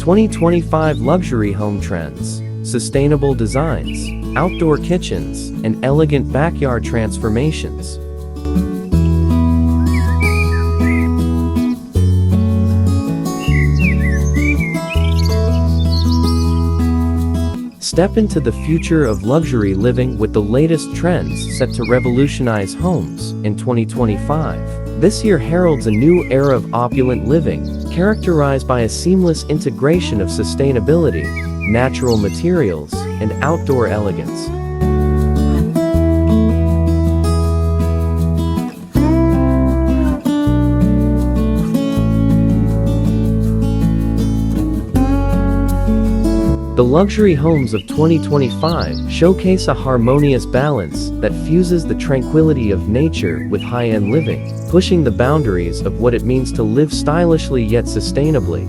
2025 luxury home trends, sustainable designs, outdoor kitchens, and elegant backyard transformations. Step into the future of luxury living with the latest trends set to revolutionize homes in 2025. This year heralds a new era of opulent living, characterized by a seamless integration of sustainability, natural materials, and outdoor elegance. The luxury homes of 2025 showcase a harmonious balance that fuses the tranquility of nature with high-end living, pushing the boundaries of what it means to live stylishly yet sustainably.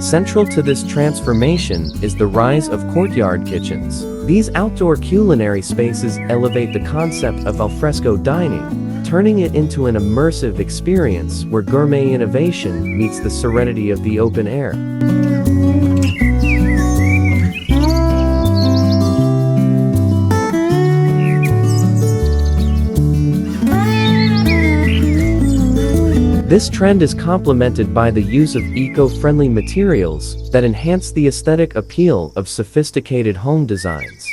Central to this transformation is the rise of courtyard kitchens. These outdoor culinary spaces elevate the concept of alfresco dining, turning it into an immersive experience where gourmet innovation meets the serenity of the open air. This trend is complemented by the use of eco-friendly materials that enhance the aesthetic appeal of sophisticated home designs.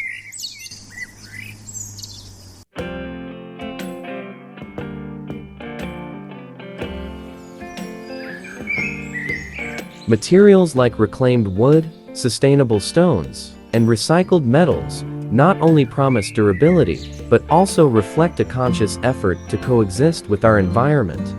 Materials like reclaimed wood, sustainable stones, and recycled metals not only promise durability, but also reflect a conscious effort to coexist with our environment.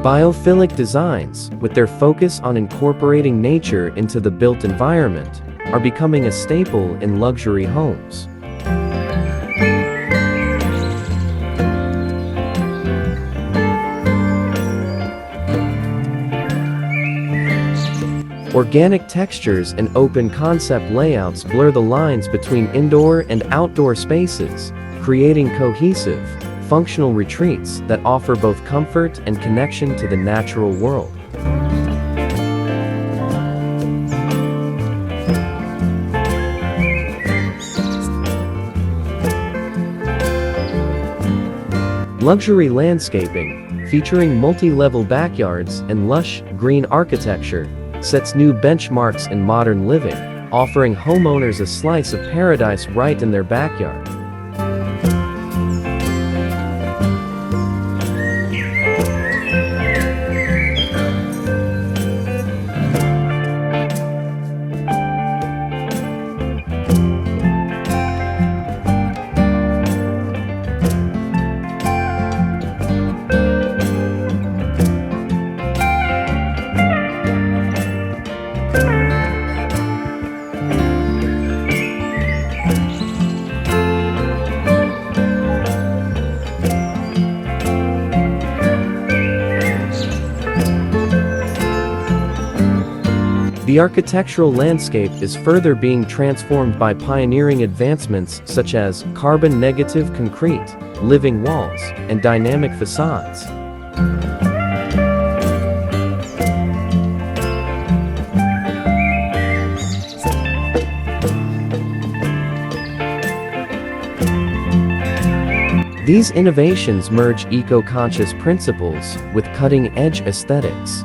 Biophilic designs, with their focus on incorporating nature into the built environment, are becoming a staple in luxury homes. Organic textures and open concept layouts blur the lines between indoor and outdoor spaces, creating cohesive, functional retreats that offer both comfort and connection to the natural world. Luxury landscaping, featuring multi-level backyards and lush, green architecture, sets new benchmarks in modern living, offering homeowners a slice of paradise right in their backyard. The architectural landscape is further being transformed by pioneering advancements such as carbon-negative concrete, living walls, and dynamic facades. These innovations merge eco-conscious principles with cutting-edge aesthetics,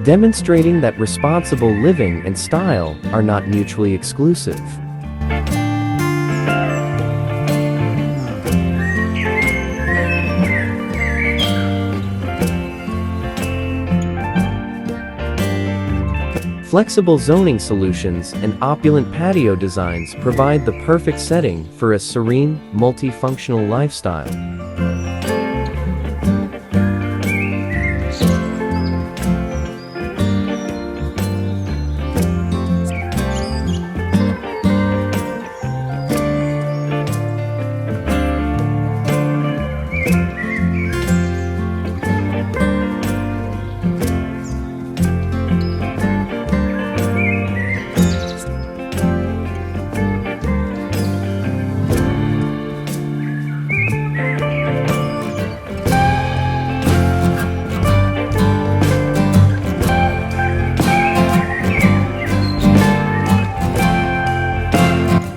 demonstrating that responsible living and style are not mutually exclusive. Flexible zoning solutions and opulent patio designs provide the perfect setting for a serene, multifunctional lifestyle.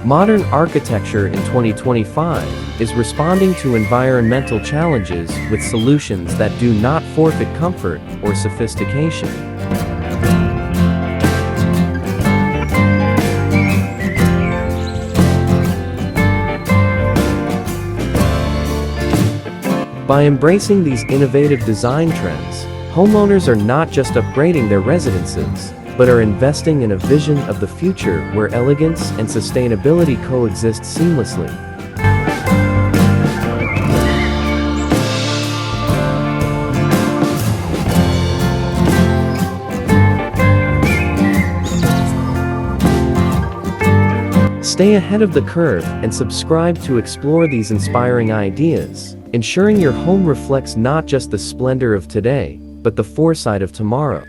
Modern architecture in 2025 is responding to environmental challenges with solutions that do not forfeit comfort or sophistication. By embracing these innovative design trends, homeowners are not just upgrading their residences, but are investing in a vision of the future where elegance and sustainability coexist seamlessly. Stay ahead of the curve and subscribe to explore these inspiring ideas, ensuring your home reflects not just the splendor of today, but the foresight of tomorrow.